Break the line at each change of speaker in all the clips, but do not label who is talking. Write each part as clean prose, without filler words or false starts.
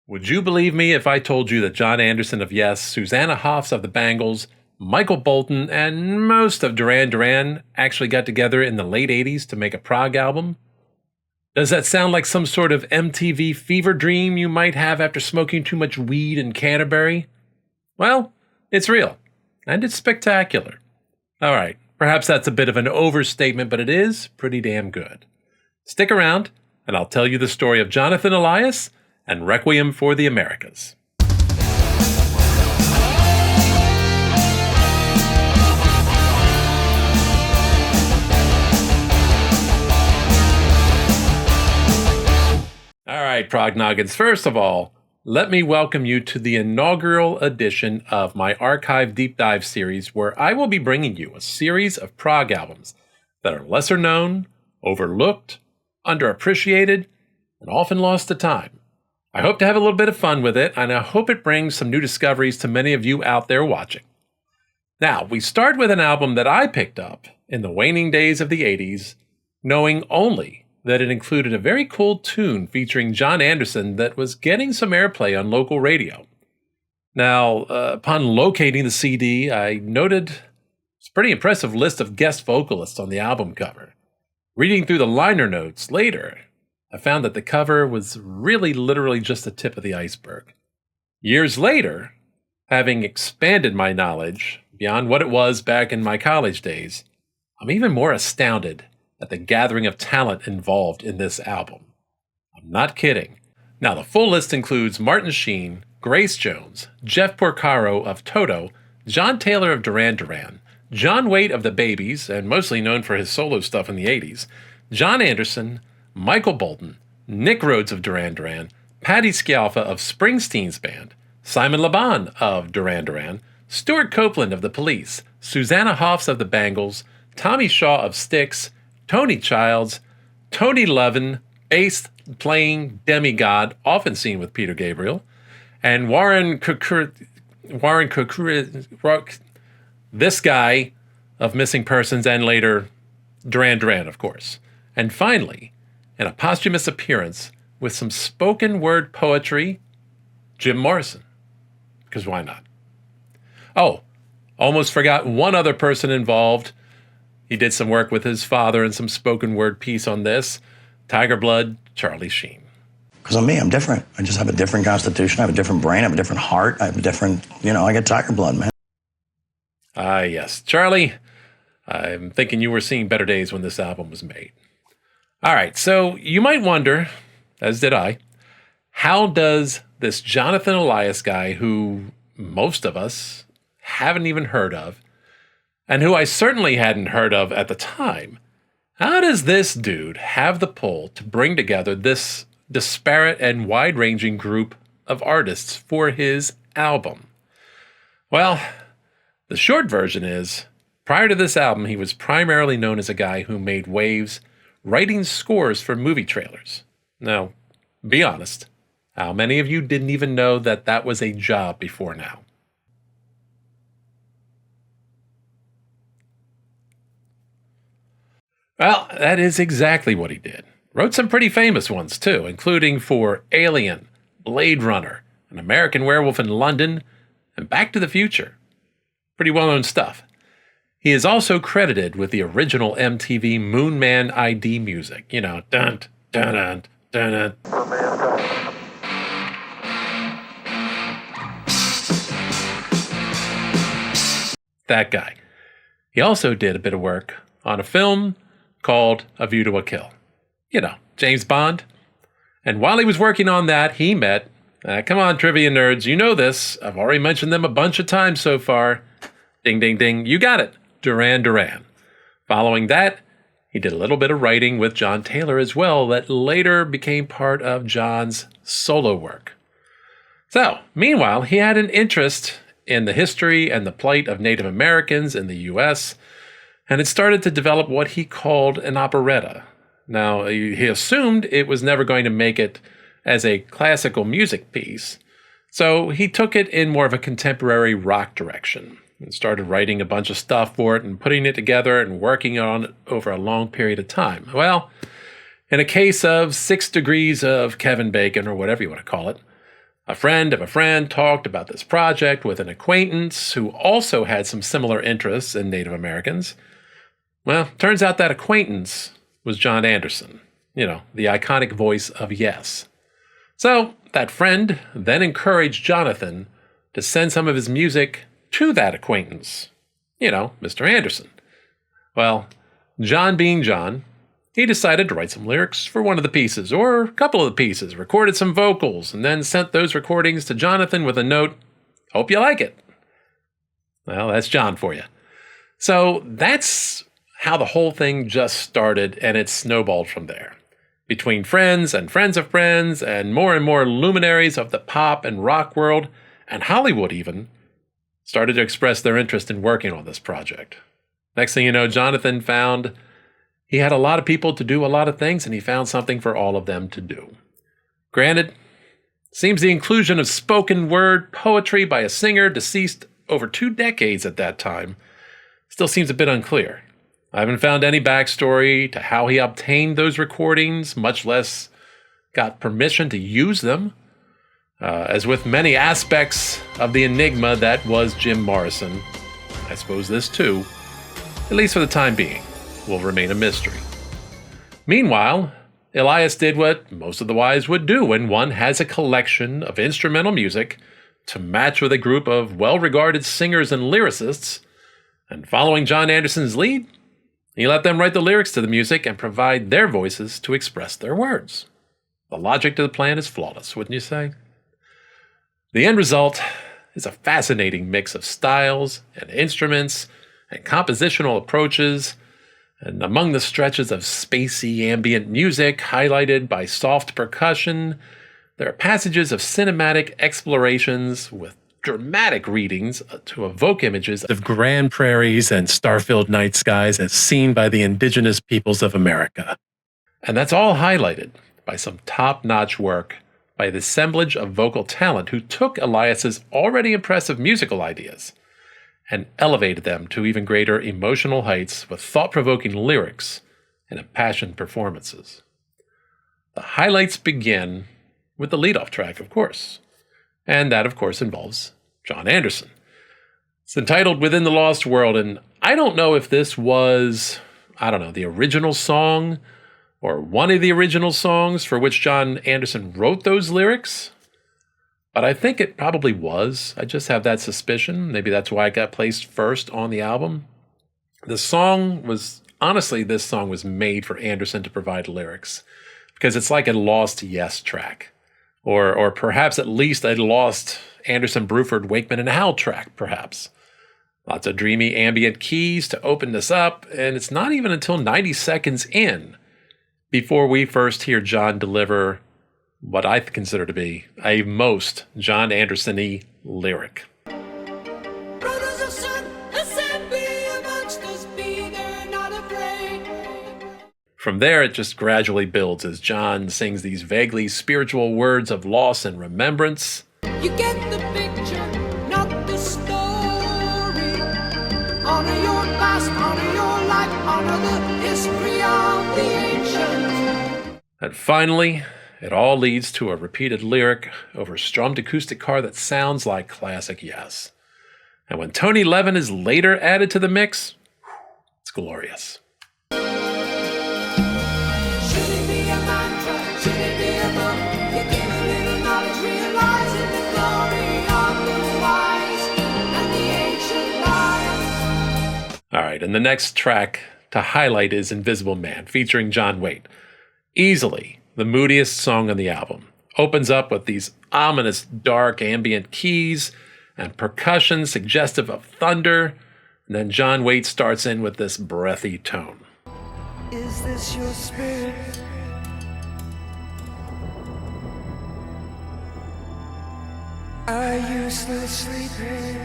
Would you believe me if I told you that John Anderson of Yes, Susanna Hoffs of the Bangles, Michael Bolton, and most of Duran Duran actually got together in the late 80s to make a prog album? Does that sound like some sort of MTV fever dream you might have after smoking too much weed in Canterbury? Well, it's real, and it's spectacular. All right, perhaps that's a bit of an overstatement, but it is pretty damn good. Stick around, and I'll tell you the story of Jonathan Elias and Requiem for the Americas. All right, Prognoggins, first of all, let me welcome you to the inaugural edition of my Archive Deep Dive series, where I will be bringing you a series of prog albums that are lesser known, overlooked, underappreciated, and often lost to time. I hope to have a little bit of fun with it, and I hope it brings some new discoveries to many of you out there watching. Now, we start with an album that I picked up in the waning days of the 80s, knowing only that it included a very cool tune featuring John Anderson that was getting some airplay on local radio. Now, upon locating the CD, I noted it's a pretty impressive list of guest vocalists on the album cover. Reading through the liner notes later, I found that the cover was really literally just the tip of the iceberg. Years later, having expanded my knowledge beyond what it was back in my college days, I'm even more astounded at the gathering of talent involved in this album. I'm not kidding. Now, the full list includes Martin Sheen, Grace Jones, Jeff Porcaro of Toto, John Taylor of Duran Duran, John Waite of the Babies, and mostly known for his solo stuff in the 80s, John Anderson, Michael Bolton, Nick Rhodes of Duran Duran, Patti Scialfa of Springsteen's band, Simon Le Bon of Duran Duran, Stuart Copeland of The Police, Susanna Hoffs of the Bangles, Tommy Shaw of Styx, Tony Childs, Tony Levin, bass playing demigod, often seen with Peter Gabriel, and Warren Kukur, this guy of Missing Persons and later Duran Duran, of course. And finally, in a posthumous appearance with some spoken word poetry, Jim Morrison. Because why not? Oh, almost forgot one other person involved. He did some work with his father and some spoken word piece on this. Tiger Blood, Charlie Sheen.
Because I'm me, I'm different. I just have a different constitution, I have a different brain, I have a different heart, I have a different, I get tiger blood, man.
Ah, yes. Charlie, I'm thinking you were seeing better days when this album was made. All right, so you might wonder, as did I, how does this Jonathan Elias guy, who most of us haven't even heard of, and who I certainly hadn't heard of at the time, how does this dude have the pull to bring together this disparate and wide-ranging group of artists for his album? Well, the short version is, prior to this album, he was primarily known as a guy who made waves writing scores for movie trailers. Now, be honest, how many of you didn't even know that that was a job before now? Well, that is exactly what he did. Wrote some pretty famous ones, too, including for Alien, Blade Runner, An American Werewolf in London, and Back to the Future. Pretty well-known stuff. He is also credited with the original MTV Moon Man ID music. Dun, dun, dun, dun, dun. That guy. He also did a bit of work on a film called A View to a Kill. James Bond. And while he was working on that, he met, come on, trivia nerds, you know this. I've already mentioned them a bunch of times so far. Ding, ding, ding. You got it. Duran Duran. Following that, he did a little bit of writing with John Taylor as well that later became part of John's solo work. So, meanwhile, he had an interest in the history and the plight of Native Americans in the U.S., and had started to develop what he called an operetta. Now, he assumed it was never going to make it as a classical music piece, so he took it in more of a contemporary rock direction and started writing a bunch of stuff for it and putting it together and working on it over a long period of time. Well, in a case of 6 degrees of Kevin Bacon, or whatever you want to call it, A friend of a friend talked about this project with an acquaintance who also had some similar interests in Native Americans. Well, turns out that acquaintance was John Anderson, the iconic voice of Yes. So that friend then encouraged Jonathan to send some of his music to that acquaintance, Mr. Anderson. Well, John being John, he decided to write some lyrics for one of the pieces, or a couple of the pieces, recorded some vocals, and then sent those recordings to Jonathan with a note, "Hope you like it." Well, that's John for you. So that's how the whole thing just started, and it snowballed from there. Between friends and friends of friends, and more luminaries of the pop and rock world, and Hollywood even, started to express their interest in working on this project. Next thing you know, Jonathan found he had a lot of people to do a lot of things, and he found something for all of them to do. Granted, seems the inclusion of spoken word poetry by a singer deceased over 2 decades at that time still seems a bit unclear. I haven't found any backstory to how he obtained those recordings, much less got permission to use them. As with many aspects of the enigma that was Jim Morrison, I suppose this too, at least for the time being, will remain a mystery. Meanwhile, Elias did what most of the wise would do when one has a collection of instrumental music to match with a group of well-regarded singers and lyricists, and following John Anderson's lead, he let them write the lyrics to the music and provide their voices to express their words. The logic to the plan is flawless, wouldn't you say? The end result is a fascinating mix of styles and instruments and compositional approaches, and among the stretches of spacey ambient music highlighted by soft percussion, there are passages of cinematic explorations with dramatic readings to evoke images of grand prairies and star-filled night skies as seen by the indigenous peoples of America. And that's all highlighted by some top-notch work by the assemblage of vocal talent who took Elias's already impressive musical ideas and elevated them to even greater emotional heights with thought-provoking lyrics and impassioned performances. The highlights begin with the lead-off track, of course, and that, of course, involves John Anderson. It's entitled Within the Lost World, and I don't know if this was, the original song or one of the original songs for which John Anderson wrote those lyrics, but I think it probably was. I just have that suspicion. Maybe that's why it got placed first on the album. This song was made for Anderson to provide lyrics, because it's like a lost Yes track, or perhaps at least a lost Anderson, Bruford, Wakeman, and Howell track, perhaps. Lots of dreamy ambient keys to open this up, and it's not even until 90 seconds in before we first hear John deliver what I consider to be a most John Anderson-y lyric.
Brothers of sun, assembly amongst us, be there not afraid.
From there, it just gradually builds as John sings these vaguely spiritual words of loss and remembrance.
You get the picture, not the story. Honor your past, honor your life, honor the history of the ancients.
And finally, it all leads to a repeated lyric over a strummed acoustic guitar that sounds like classic Yes. And when Tony Levin is later added to the mix, it's glorious.
Should it be a mantra? Should it be a book? You give a little knowledge, realizing the glory of the wise and the ancient lives.
All right, and the next track to highlight is Invisible Man, featuring John Waite. Easily the moodiest song on the album. Opens up with these ominous, dark, ambient keys and percussion suggestive of thunder. And then John Waite starts in with this breathy tone.
Is this your spirit? Are you still sleeping?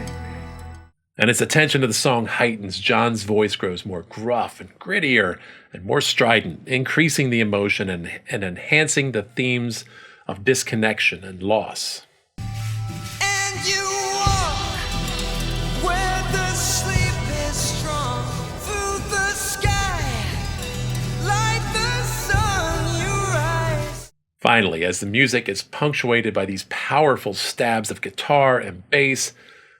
And its attention to the song heightens. John's voice grows more gruff and grittier and more strident, increasing the emotion and enhancing the themes of disconnection and loss.
And you walk where the sleep is strong, through the sky, like the sun you rise.
Finally, as the music is punctuated by these powerful stabs of guitar and bass,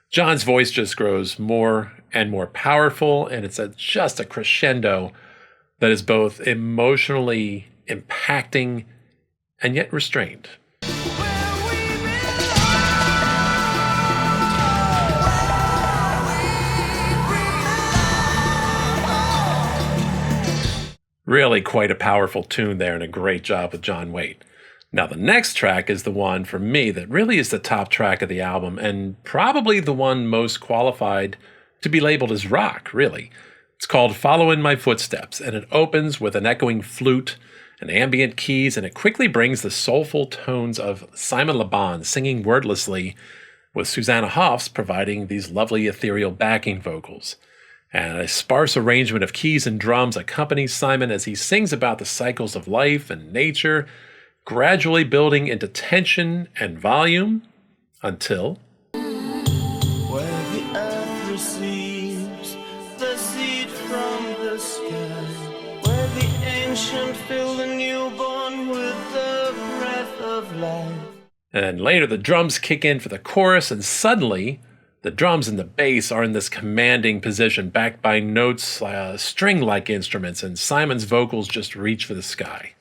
John's voice just grows more and more powerful, and it's just a crescendo that is both emotionally impacting and yet restrained. Really quite a powerful tune there, and a great job with John Waite. Now, the next track is the one for me that really is the top track of the album, and probably the one most qualified to be labeled as rock, really. It's called Follow in My Footsteps, and it opens with an echoing flute and ambient keys, and it quickly brings the soulful tones of Simon Le Bon singing wordlessly, with Susanna Hoffs providing these lovely ethereal backing vocals. And a sparse arrangement of keys and drums accompanies Simon as he sings about the cycles of life and nature, gradually building into tension and volume until...
Where the earth receives the seed from the sky, where the ancient fill the newborn with the breath of life.
And then later the drums kick in for the chorus, and suddenly the drums and the bass are in this commanding position, backed by notes, string-like instruments, and Simon's vocals just reach for the sky.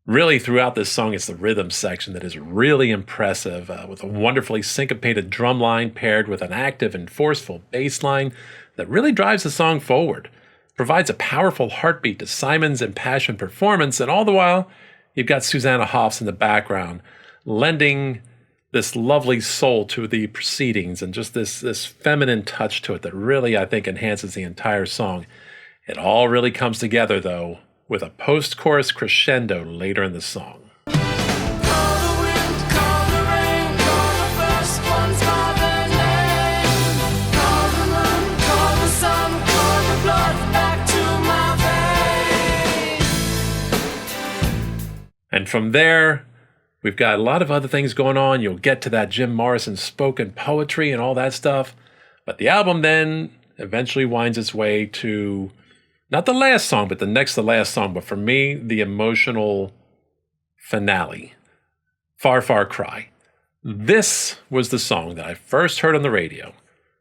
Really, throughout this song, it's the rhythm section that is really impressive, with a wonderfully syncopated drum line paired with an active and forceful bass line that really drives the song forward, provides a powerful heartbeat to Simon's impassioned performance, and all the while, you've got Susanna Hoffs in the background, lending this lovely soul to the proceedings and just this feminine touch to it that really, I think, enhances the entire song. It all really comes together, though, with a post-chorus crescendo later in the song.
Call the wind, call the rain, call the first ones by their name. Call the moon, call the sun, call the blood back to my veins.
And from there, we've got a lot of other things going on. You'll get to that Jim Morrison spoken poetry and all that stuff. But the album then eventually winds its way to... not the last song, but the next to last song. But for me, the emotional finale, Far, Far Cry. This was the song that I first heard on the radio,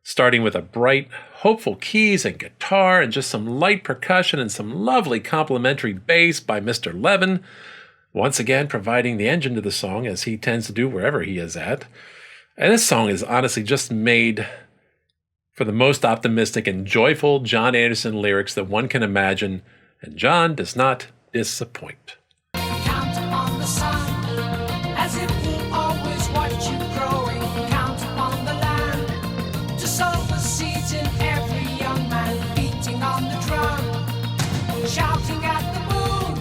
starting with a bright, hopeful keys and guitar and just some light percussion and some lovely complimentary bass by Mr. Levin, once again providing the engine to the song, as he tends to do wherever he is at. And this song is honestly just made for the most optimistic and joyful John Anderson lyrics that one can imagine, and John does not disappoint.
Count on the sun, as it will always watch you growing. Count on the land, to sow the seeds in every young man. Beating on the drum, shouting at the moon.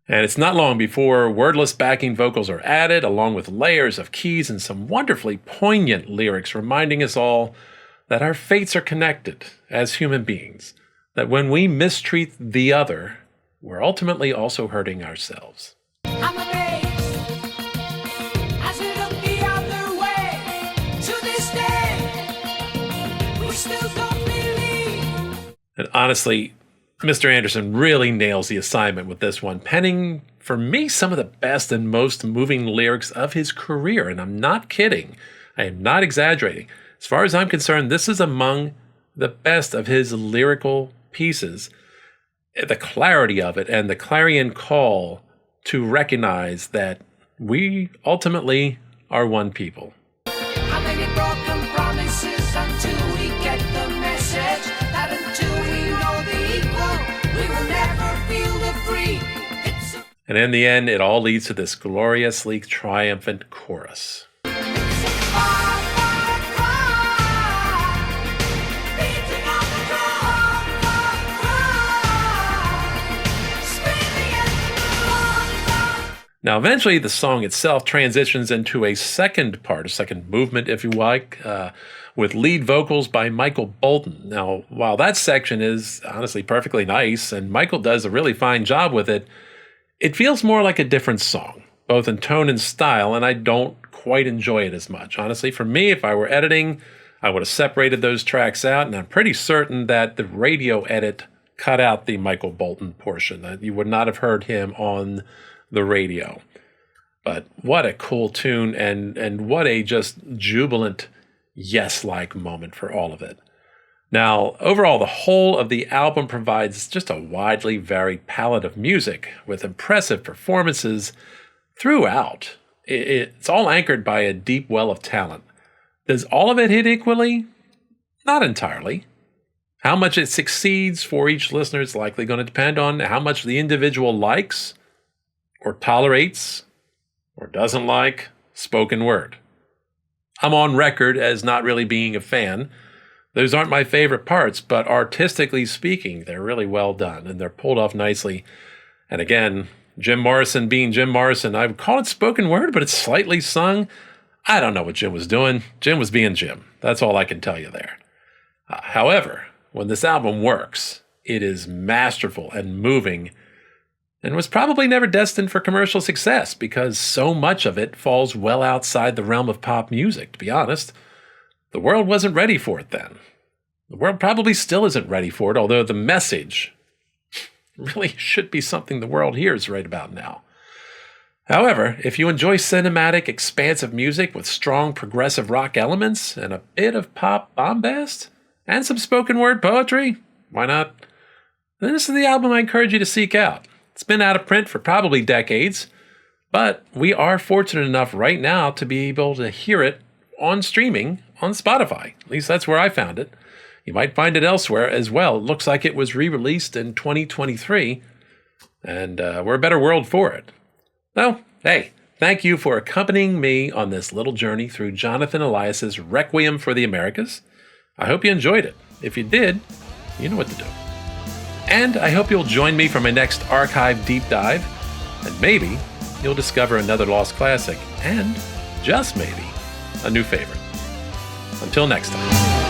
And it's not long before wordless backing vocals are added, along with layers of keys and some wonderfully poignant lyrics reminding us all that our fates are connected as human beings, that when we mistreat the other, we're ultimately also hurting ourselves.
I'm amazed as we look the other way. To this day, we still don't believe.
And honestly, Mr. Anderson really nails the assignment with this one, penning, for me, some of the best and most moving lyrics of his career. And I'm not kidding. I am not exaggerating. As far as I'm concerned, this is among the best of his lyrical pieces. The clarity of it and the clarion call to recognize that we ultimately are one people.
How many broken promises until we get the message that until we know the equal, we will never feel the free.
And in the end, it all leads to this gloriously triumphant chorus. Now, eventually, the song itself transitions into a second part, a second movement, if you like, with lead vocals by Michael Bolton. Now, while that section is honestly perfectly nice, and Michael does a really fine job with it, it feels more like a different song. both in tone and style, and I don't quite enjoy it as much. Honestly, for me, if I were editing, I would have separated those tracks out, and I'm pretty certain that the radio edit cut out the Michael Bolton portion, that you would not have heard him on the radio. But what a cool tune, and what a just jubilant yes-like moment for all of it. Now, overall, the whole of the album provides just a widely varied palette of music with impressive performances throughout. It's all anchored by a deep well of talent. Does all of it hit equally? Not entirely. How much it succeeds for each listener is likely going to depend on how much the individual likes or tolerates or doesn't like spoken word. I'm on record as not really being a fan. Those aren't my favorite parts, but artistically speaking, they're really well done and they're pulled off nicely. And again, Jim Morrison being Jim Morrison, I would call it spoken word, but it's slightly sung. I don't know what Jim was doing. Jim was being Jim. That's all I can tell you there. However, when this album works, it is masterful and moving and was probably never destined for commercial success because so much of it falls well outside the realm of pop music, to be honest. The world wasn't ready for it then. The world probably still isn't ready for it, although the message really should be something the world hears right about now. However, if you enjoy cinematic, expansive music with strong progressive rock elements and a bit of pop bombast and some spoken word poetry, why not? Then this is the album I encourage you to seek out. It's been out of print for probably decades, but we are fortunate enough right now to be able to hear it on streaming on Spotify. At least that's where I found it. You might find it elsewhere as well. It looks like it was re-released in 2023, and we're a better world for it. Well, hey, thank you for accompanying me on this little journey through Jonathan Elias's Requiem for the Americas. I hope you enjoyed it. If you did, you know what to do. And I hope you'll join me for my next archive deep dive, and maybe you'll discover another lost classic, and just maybe a new favorite. Until next time.